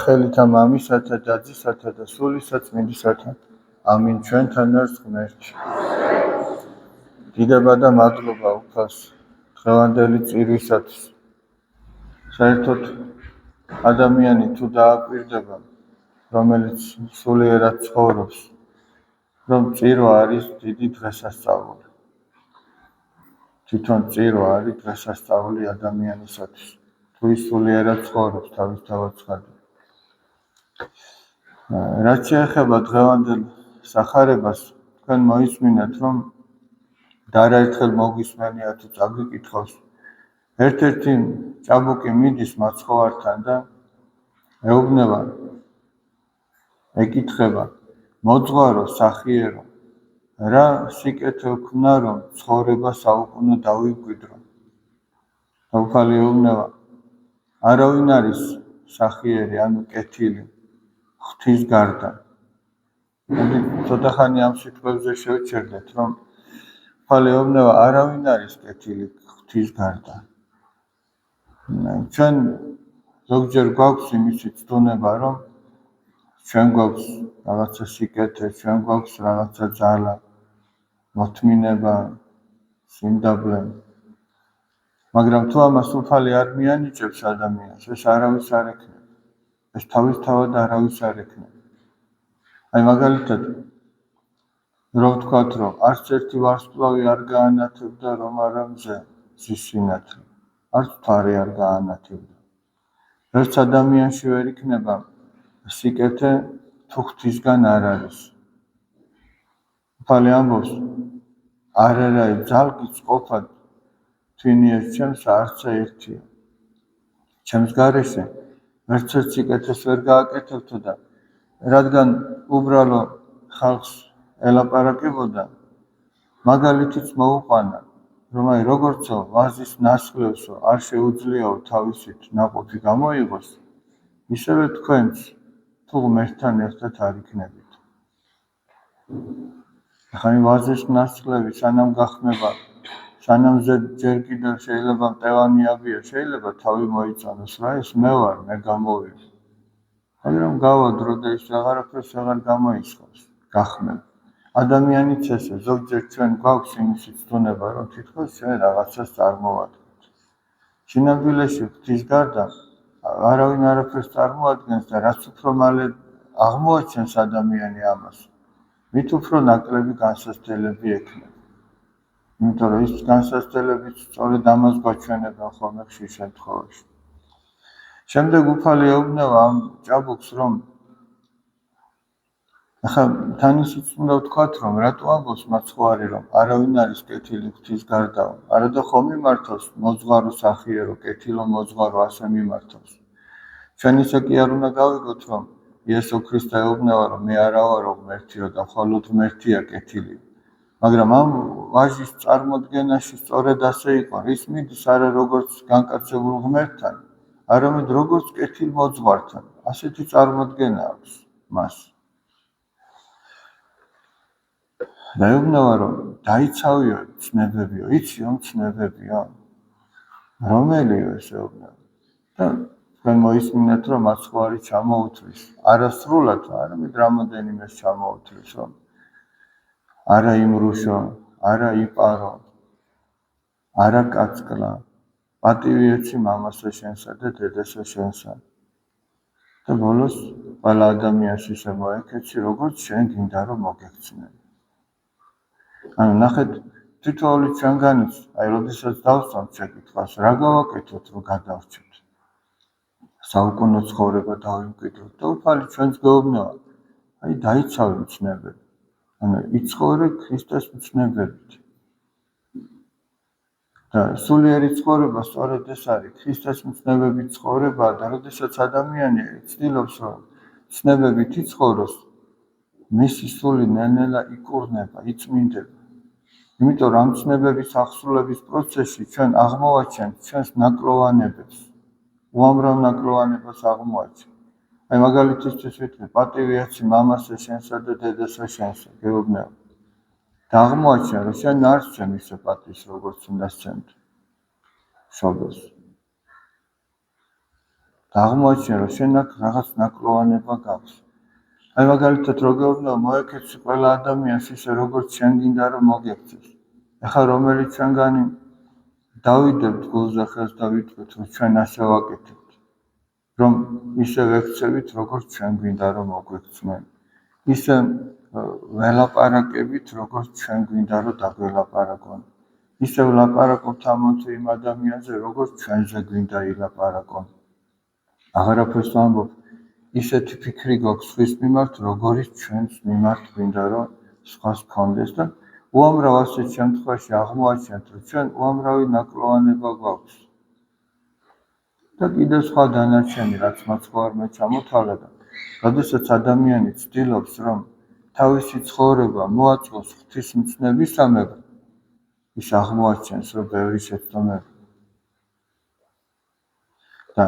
სახელითა მამისათა და ძისათა და სულისა წმინდისათა. ამინ. ჩვენთან არის ღმერთი. დიდება და მადლობა უფალს დღევანდელი წირვისათვის. საერთოდ ადამიანი თუ დააკვირდება, რომელიც სულიერად ცხოვრობს, რომ წირვა არის დიდი დღესასწაული. თვითონ წირვა არის დღესასწაული ადამიანისათვის. თუ ის სულიერად ცხოვრობს თავის თავაცხადად. რაც შეეხება დღევანდელ სახარებას, თქვენ მოისმინეთ, რომ დარაერთხელ მოგვისმენია თუ წაგვიკითხავს. ერთ-ერთი ჭაბუკი მიდის მაცხოვართან და ეუბნება, ეკითხება, მოძღვარო, სახიერო, რა სიკეთე ვქნა, რომ ცხოვრება საუკუნო დავიმკვიდრო. უფალი ეუბნება, არავინ არის სახიერი, ანუ კეთილი, ღვთის გარდა. ცოტა ხანი ამ სიტყვებზე შევჩერდეთ, რომ უფალი ეუბნება, არავინ არის კეთილი ღვთის გარდა. ჩვენ ზოგჯერ გვაქვს იმისი ცდუნება, რომ ჩვენ გვაქვს რაღაცა სიკეთე, ჩვენ გვაქვს რაღაცა ძალა, მოთმინება, სიმდაბლე. მაგრამ თუ ამას უფალი არ მიანიჭებს ადამიანს, ეს არავის არ ექნება. ეს თავისთავად არავის არ ექნება. აი მაგალითად, რო ვთქვათ, რომ არც ერთი ვარსკვლავი არ გაანათებდა, რომ არა მზე ზის სინათლე. არც მთვარე არ გაანათებდა. ვერც ადამიანში ვერ იქნება სიკეთე, თუ ღვთისგან არ არის. უფალი ამბობს, არაი ძალგიც ყოფად თვინიეს ჩემს არცა ერთია. ჩემს გარეშე ვერც ერთ სიკეთეს ვერ გააკეთებთო და რადგან უბრალო ხალხს ელაპარაკებოდა, მაგალითიც მოუყვანა, რომ აი როგორცო ვაზის ნასხლევსო არ შეუძლიაო თავისით ნაყოფი გამოიღოს, ისევე თქვენც თუ ღმერთთან ერთად არ იქნებით. ახლა ვაზის ნასხლევი სანამ გახმება, სანამ ჯერ კიდევ შეიძლება მტევანიაბია, შეიძლება თავი მოიწონოს, რა ეს მე ვარ, მე გამოვიდი. მაგრამ გავა დრო და ის აღარაფერს აღარ გამოისხავს, გახმება. ადამიანიც ესე, ზოგჯერ ჩვენ გვაქვს იმისი ცდუნება, რომ თითქოს ჩვენ რაღაცას წარმოვადგეთ. შინაგილეში ღვთის გარდა არავინ არაფერს წარმოადგენს და რაც უფრო მალე აღმოაჩენს ადამიანი ამას, მით უფრო ნაკლები განსაცდელები ექნება. იმიტომ რომ ის განსაცდელებიც სწორედ ამას გვაჩვენებენ ხოლმე ხშირ შემთხვევაში. შემდეგ უფალი ეუბნება ამ ჭაბუკს, რომ ახლა თან ისიც უნდა ვთქვათ, რომ რატო ამბობს მაცხოვარი, რომ არავინ არის კეთილი ღვთის გარდა, არადა ხომ მიმართავს მოძღვარო სახიერო, კეთილო მოძღვარო ასე მიმართავს. ჩვენ ისე კი არ უნდა გავიგოთ, რომ იესო ქრისტე ეუბნება, რომ მე არა ვარო ღმერთიო და მხოლოდ ღმერთია კეთილი. მაგრამ ამ ვაჟის წარმოდგენაში სწორედ ასე იყო, ის მიდის არა როგორც განკაცებულ ღმერთთან, არამედ როგორც კეთილ მოძღვართან. ასეთი წარმოდგენა აქვს მას. და ეუბნება, რომ დაიცავიო ცნებებიო, იციო ცნებებიო. რომელიო ეს ეუბნება. და თქვენ მოისმინეთ, რომ მაცხოვარი ჩამოუთვლის, არასრულად, არამედ რამოდენიმეს ჩამოუთვლის, რომ არა იმრუშო, არა იპარო, არა კაცკლა, პატივი ეცი მამასა შენსა და დედასა შენსა. და ბოლოს ყველა ადამიანს ისე მოეკეცი, როგორც შენ გინდა რომ მოგექცნენ. ანუ ნახეთ, თითოეული ჩვენგანიც, აი როდესაც დავსვამთ შეკითხვას, რა გავაკეთოთ, რომ გადავრჩეთ? საუკუნო ცხოვრება დავიმკვიდროთ და უფალი ჩვენს გვეუბნება, აი დაიცავი მცნებები. ანუ იცხოვრე ქრისტეს მცნებებით. და სულიერი ცხოვრება სწორედ ეს არის, ქრისტეს მცნებებით ცხოვრება და როდესაც ადამიანი ცდილობს, რომ მცნებებით იცხოვროს, მისი სული ნელ-ნელა იკურნება, იწმინდება. იმიტომ რომ ამ მცნებების აღსრულების პროცესში ჩვენ აღმოვაჩენთ ჩვენს ნაკლოვანებებს, უამრავ ნაკლოვანებას აღმოვაჩენთ. აი მაგალითისთვის ვიტყვი, პატივი ეცი მამასა შენსა და დედასა შენსა, გეუბნება. და აღმოაჩენ, რომ შენ არ სცემ ისე პატივს, როგორც უნდა სცემდე. შობელს. და აღმოაჩინე რომ შენ აქ რაღაც ნაკლოვანება გაქვს. აი მაგალითად რო გეუბნო მოეკეცი ყველა ადამიანს ისე როგორც შენ გინდა რომ მოგექცეს. ეხლა რომელიც ჩვენგანი დავიდებთ გულზე ხელს და ვიტყვით რომ ჩვენ ასე ვაკეთებთ. რომ ისე ვექცევით როგორც ჩვენ გვინდა რომ მოგვექცნენ. ისე ველაპარაკებით როგორც ჩვენ გვინდა რომ დაგველაპარაკონ. ისე ვლაპარაკობთ ამოთი იმ ადამიანზე როგორც ჩვენზე გვინდა ილაპარაკონ. აღარაფერს ვამბობ, ისეთი ფიქრი გვაქვს სხვის მიმართ, როგორიც ჩვენს მიმართ გვინდა რომ სხვას გქონდეს და უამრავ ასეთ შემთხვევაში აღმოაჩენთ, რომ ჩვენ უამრავი ნაკლოვანება გვაქვს. და კიდევ სხვა დანარჩენი, რაც მაცხოვარმა ჩამოთვალა, როდესაც ადამიანი ცდილობს, რომ თავისი ცხოვრება მოაწყოს ღვთისმცნებისამებრ, ის აღმოაჩენს, რომ ბევრი შეცდომები. და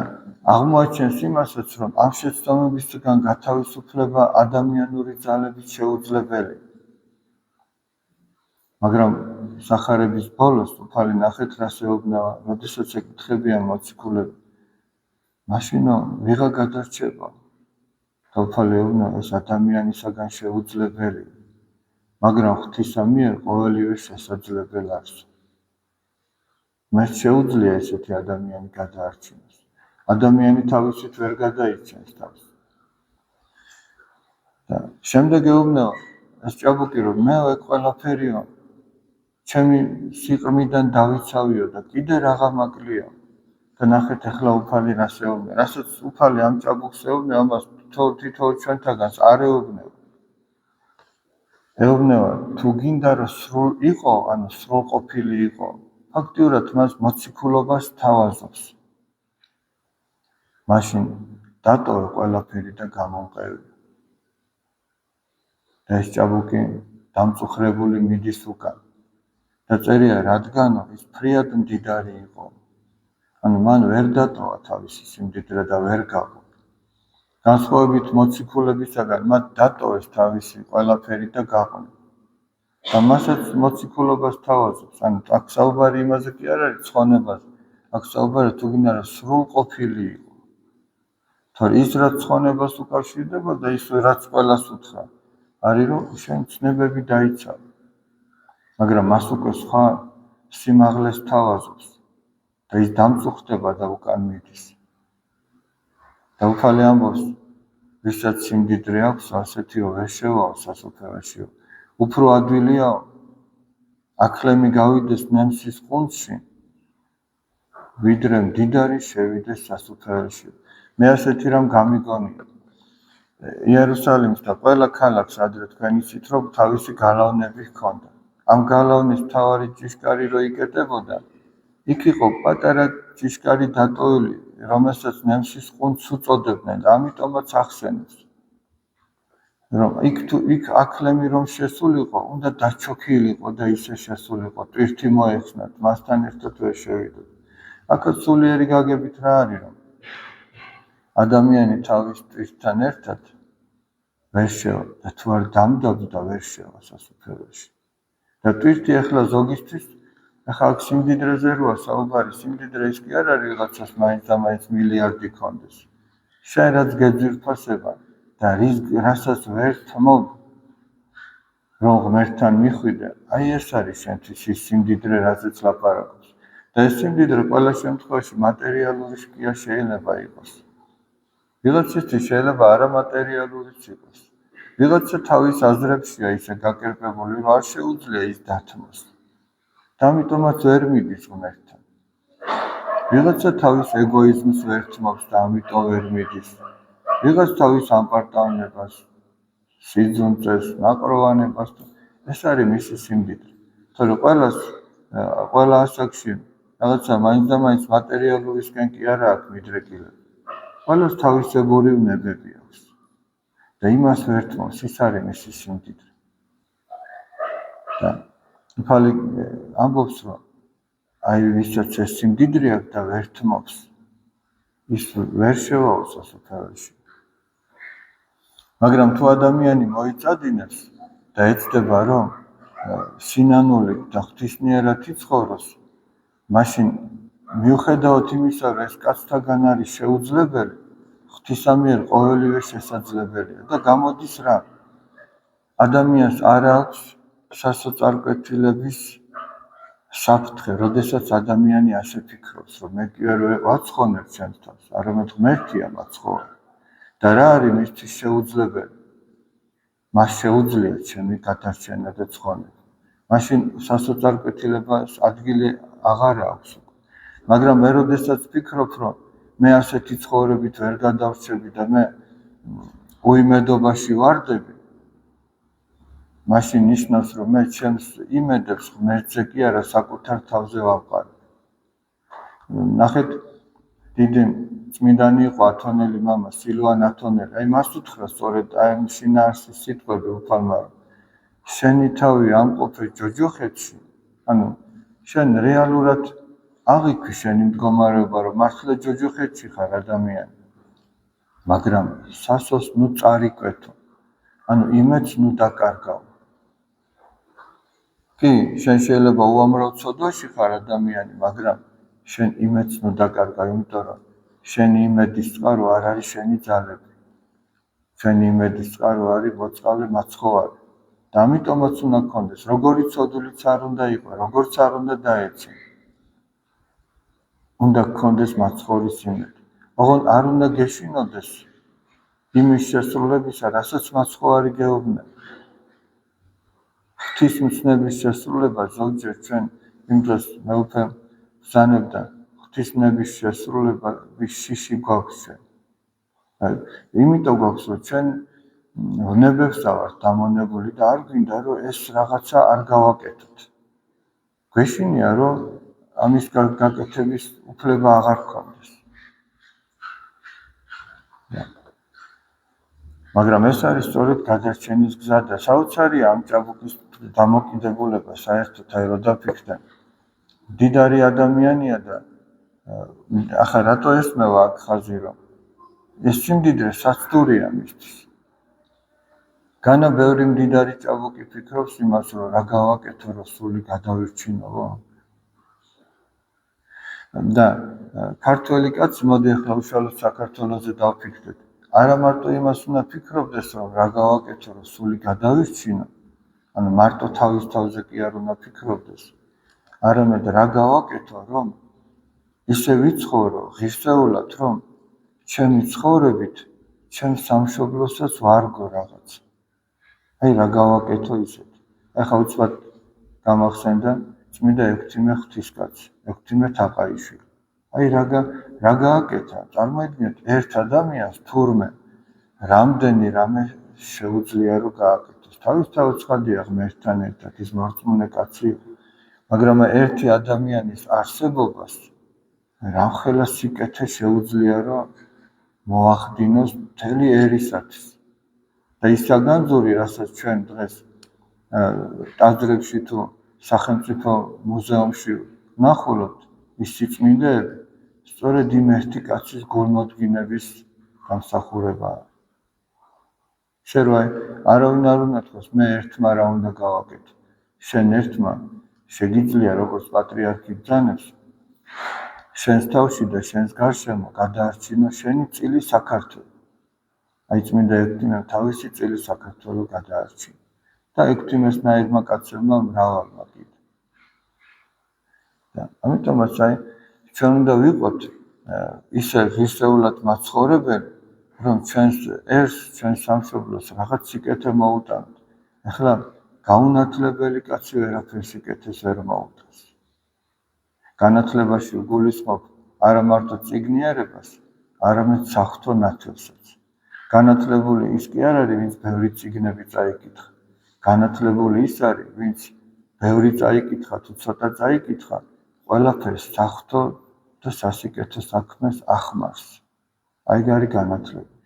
აღმოაჩენს იმასაც, რომ ამ შეცდომებისგან გათავისუფლება ადამიანური ძალებით შეუძლებელი. მაგრამ სახარების ბოლოს უფალი ნახეთ რას ეუბნება, როდესაც ეკითხებიან მოციქულები. მაშინო ვიღა გადარჩება. და უფალი ეუბნება, ეს ადამიანისაგან შეუძლებელი. მაგრამ ღვთისა მიერ ყოველივე შესაძლებელი არის. მას შეუძლია ესეთი ადამიანი გადაარჩინოს. ადამიანი თავისით ვერ გადაიჩენს თავს. და შემდეგ ეუბნება, ეს ჭაბუკი რომ მე ეგ ყველაფერიო ჩემი სიყრმიდან დავიცავიო და კიდე რაღა მაკლია. და ნახეთ ახლა უფალი რას ეუბნება. რასაც უფალი ამ ჭაბუკს ეუბნება, ამას თითოეულ ჩვენთაგანს არ ეუბნება. ეუბნება, თუ გინდა რომ სრულ იყო, ანუ სრულყოფილი იყო, ფაქტიურად მას მოციქულობას თავაზობს. მაშინ დატოვე ყველაფერი და გამომყევი. და ეს ჭაბუკი დამწუხრებული მიდის უკან. და წერია, რადგანო ის ფრიად მდიდარი იყო. ანუ მან ვერ დატოვა თავისი სიმდიდრე და ვერ გაყო. განსხვავებით მოციქულებისაგან მათ დატოვეს თავისი ყველაფერი და გაყო. და მასაც მოციქულობას თავაზობს. ანუ აქ საუბარი იმაზე კი არ არის ცხონებაზე. აქ საუბარი თუ გინდა რომ სრულყოფილი იყო. თორე ის რაც ცხონებას უკავშირდება და ის რაც ყველას უთხრა, არის რომ შენ ცნებები დაიცავ. მაგრამ მას უკვე სხვა სიმაღლეს თავაზობს და ის დამწუხდება და უკან მიდის. და უფალი ამბობს, ვისაც სიმდიდრე აქვს, ასეთიო ვერ შევაო სასუფეველშიო. უფრო ადვილია აქლემი გავიდეს ნემსის ყუნწში, ვიდრე მდიდარი შევიდეს სასუფეველში. მე ასეთი რამ გამიგონია. იერუსალიმს და ყველა ქალაქს ადრე თქვენ იცით, რომ თავისი გალავნები ჰქონდა. ამ გალავნის მთავარი ჭიშკარი რო იკეტებოდა, იქ იყო პატარა ჭიშკარი დატოვილი, რომელსაც ნემსის ყუნწს უწოდებდნენ და ამიტომაც ახსენებს. რომ იქ აქლემი რომ შესულიყო, უნდა დაჩოქილიყო და ისე შესულიყო, ტვირთი მოეხსნათ, მასთან ერთად ვერ შევიდოთ. აქაც სულიერი გაგებით რა არის, რომ ადამიანი თავის ტვირთთან ერთად ვერ შევა და თუ არ დამდაბდა ვერ შევა სასუფეველში. და ტვირთი ახლა ზოგისთვის, ახლა აქ სიმდიდრეზე როა საუბარი, სიმდიდრე ის კი არ არის ვიღაცას მაინც და მაინც მილიარდი ქონდეს. შენ რაც გეძვირფასება და რასაც ვერ თმობ, რომ ღმერთთან მიხვიდე, აი ეს არის შენთვის ის სიმდიდრე, რაზეც ლაპარაკობს. და ეს სიმდიდრე ყველა შემთხვევაში მატერიალური შკია შეიძლება იყოს. ვიღაცისთვის შეიძლება არამატერიალურიც იყოს. ვიღაცა თავის აზრებშია ისე გაკერპებული, რომ არ შეუძლია ის დათმოს. და ამიტომაც ვერ მიდის ღმერთთან. ვიღაცა თავის ეგოიზმს ვერ თმობს და ამიტომ ვერ მიდის. ვიღაც თავის ამპარტავნებას, სიძუნწეს, ნაყროვანებას, ეს არის მისი სიმდიდრე. თორე ყველა ასაკში რაღაცა მაინც და მაინც მატერიალურისკენ კი არა აქვს მიდრეკილება. ყველას თავისებური უნებები აქვს. და იმას ვერ თმობს, ის არის მისი სიმდიდრე. და უფალი ამბობს, რომ აი ვისაც ეს სიმდიდრე აქვს და ვერ თმობს, ის ვერ შევაოს სასუფეველში. მაგრამ თუ ადამიანი მოიწადინებს და ეცდება, რომ სინანული და ღვთისმიერად იცხოვროს, მაშინ მიუხედავად იმისა, რომ ეს კაცთაგან არის შეუძლებელი, ღვთისამიერ ყოველივე შესაძლებელია და გამოდის რა? ადამიანს არ აქვს სასოწარკვეთილების საფრთხე, როდესაც ადამიანი ასე ფიქრობს, რომ მე კი ვერ ვაცხონებ ჩემს თავს, არამედ ღმერთია მაცხოვე. და რა არის მისთვის შეუძლებელი? მას შეუძლია ჩემი გადარჩენა და ცხონება. მაშინ სასოწარკვეთილებას ადგილი აღარ აქვს. მაგრამ მე როდესაც ვფიქრობ, რომ მე ასეთი ცხოვრებით ვერ გადავრჩები და მე უიმედობაში ვარდები, მაშინ ნიშნავს, რომ მე ჩემს იმედებს ღმერთზე კი არა საკუთარ თავზე ვამყარებ. ნახეთ, დიდი წმინდანი იყო ათონელი მამა სილვან ათონელი. აი მას უთხრა სწორედ აი შინაარსის სიტყვები უფალმა, შენი თავი ამყოფე ჯოჯოხეთში, ანუ შენ რეალურად აღიქვი შენი მდგომარეობა, რომ მართლა ჯოჯოხეთში ხარ ადამიანი, მაგრამ სასოს ნუ წარიკვეთო, ანუ იმედს ნუ დაკარგავ. კი, შენ შეიძლება უამრავ ცოდვაში ხარ ადამიანი, მაგრამ შენ იმედს ნუ დაკარგავ, იმიტომ რომ შენი იმედის წყარო არ არის შენი ძალები. შენი იმედის წყარო არის მოწყალე მაცხოვარი. და ამიტომაც უნდა გქონდეს, როგორი ცოდულიც არ უნდა იყო, როგორც არ უნდა დაეცე. უნდა გქონდეს მაცხოვრის იმედი. ოღონდ არ უნდა გეშინოდეს იმის შესრულებისა, რასაც მაცხოვარი გეუბნება. ღვთისმცნების შესრულება ზოგჯერ ჩვენ იმ დროს მეუფე ბრძანებდა ღვთისმცნების შესრულება შიში გვაქვს ჩვენ. იმიტომ გვაქვს, რომ ჩვენ ვნებებს ვართ დამონებული და არ გვინდა, რომ ეს რაღაცა არ გავაკეთოთ. გვეშინია, რომ ამის გაკეთების უფლება აღარ გქონდეს. მაგრამ ეს არის სწორედ გადარჩენის გზა და საოცარია ამ ჭაბუკის დამოკიდებულება საერთოდ აი რო დაფიქრდე. მდიდარი ადამიანია და ახლა რატო ესმევა აქ ხაზი, რომ ეს სიმდიდრე საცდურია მისთვის. განა ბევრი მდიდარი ჭაბუკი ფიქრობს იმას, რომ რა გავაკეთო, რომ სული გადავირჩინო. და ქართველი კაცი, მოდი ახლა უშუალოდ საქართველოზე დავფიქრდეთ. არა მარტო იმას უნდა ფიქრობდეს, რომ რა გავაკეთო, რომ სული გადავირჩინო, ანუ მარტო თავის თავზე კი არ უნდა ფიქრობდეს, არამედ რა გავაკეთო, რომ ისე ვიცხოვრო ღირსეულად, რომ ჩემი ცხოვრებით, ჩემ სამშობლოსაც ვარგო რაღაც. აი რა გავაკეთო ისეთ. ახლა უცბად გამახსენდა წმინდა ექვთიმე ღვთისკაცი, ექვთიმე თაყაიშვილი. აი რა გააკეთა? წარმოიდგინეთ, ერთ ადამიანს თურმე რამდენი რამე შეუძლია რომ გააკეთოს. თავისთავად ცხადია ღმერთთან ერთად ის მორწმუნე კაცი იყო, მაგრამ ერთი ადამიანის არსებობას რამხელა სიკეთე შეუძლია რომ მოახდინოს მთელი ერისათვის. და ის საგანძური, რასაც ჩვენ დღეს ტაძრებში თუ სახელმწიფო მუზეუმში ვნახულობთ, ის სიწმინდეები სწორედ იმ ერთი კაცის გულმოდგინების გამსახურებაა. შენ არავინ არ უნდა თქვას, მე ერთმა რა უნდა გავაკეთო. შენ ერთმა შეგიძლია როგორც პატრიარქი ბრძანებს, შენს თავში და შენს გარშემო გადაარჩინო შენი წილი საქართველო. აი წმინდა ექვთიმემ თავისი წილი საქართველო გადაარჩინა და ექვთიმესნაირმა კაცებმა მრავალმა კიდე. და ამიტომაც აი ჩვენ უნდა ვიყოთ ისე ღირსეულად მაცხოვრებელი, რომ ჩვენს ერს, ჩვენს სამშობლოს რაღაც სიკეთე მოუტანოთ. ახლა გაუნათლებელი კაცი ვერაფერს სიკეთეს ვერ მოუტანს. განათლებაში გულისხმობ არა მარტო წიგნიერებას, არამედ საღვთო ნათელსაც. განათლებული ის კი არ არის, ვინც ბევრი წიგნები წაიკითხა. განათლებული ის არის, ვინც ბევრი წაიკითხა თუ ცოტა წაიკითხა, ყველაფერს საღვთო და სასიკეთო საქმეს ახმარს. აი არის განათლებული,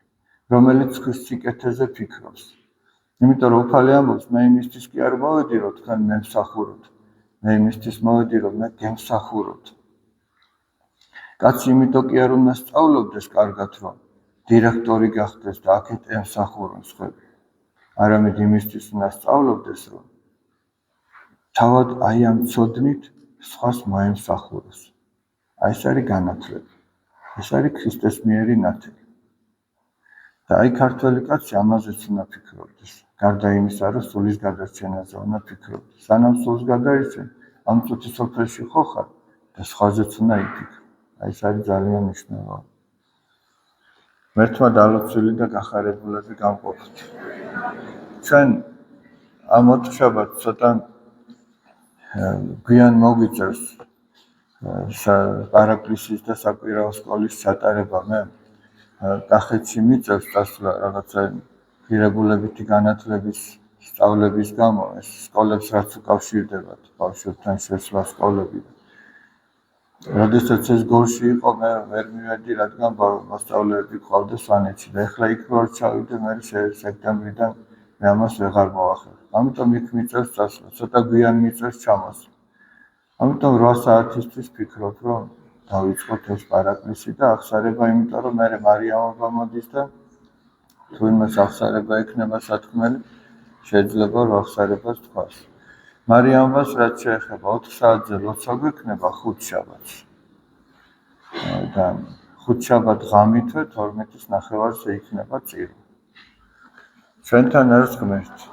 რომელიც ხის სიკეთეზე ფიქრობს. იმიტომ რომ უფალი ამბობს, მე იმისთვის კი არ მოვედი, რომ თქვენ მემსახუროთ. მე იმისთვის მოვედი, რომ მე გემსახუროთ. კაცი იმიტომ კი არ უნდა სწავლობდეს კარგად, რომ დირექტორი გახდეს და აქეთ ემსახურონ სხვები. არამედ იმისთვის უნდა სწავლობდეს, რომ თავად აი ამ ცოდნით სხვას მოემსახუროს. აი ეს არის განათლება. ეს არის ქრისტეს მიერი ნათელი. და აი ქართველი კაცი ამაზეც უნდა ფიქრობდეს. გარდა იმისა, რომ სულის გადარჩენაზე უნდა ფიქრობდეს. სანამ სულს გადაიცენ, ამ წუთის სოფელში ხო ხარ და სხვაზეც უნდა იფიქრო. აი ეს არის ძალიან მნიშვნელოვანი. მერთმა დალოცვილი და გახარებულები გამყოფთ. ჩვენ ამ ოთხშაბათს ცოტა გვიან მოგვიწევს პარაკლისის და საკვირაო სკოლის ჩატარება. მე კახეთში მიწევს წასვლა რაღაცა ღირებულებითი განათლების სწავლების გამო ეს სკოლებს რაც უკავშირდებათ ბავშვებთან შესვლა სკოლები. როდესაც ეს გორში იყო მე ვერ მივედი, რადგან მასწავლებლები ყავდა სვანეთში და ეხლა იქ ვარ ჩავიდე, მე სექტემბრიდან მე ამას ვეღარ მოვახერხებ. ამიტომ იქ მიწევს წასვლა, ცოტა გვიან მიწევს ჩამოსვლა. ამიტომ 8 საათისთვის ვფიქრობ, რომ დავიწყოთ ეს პარაკლისი და აღსარება, იმიტომ რომ მე მარიამობა მოდის და თუ იმას აღსარება ექნება სათქმელი, შეიძლება რომ აღსარებას თქვას. მარიამობას რაც შეეხება 4 საათზე ლოცვა გვექნება 5 შაბათს. და 5 შაბათ ღამითვე 12-ის ნახევარზე იქნება წირვა. ჩვენთან არის ღმერთი.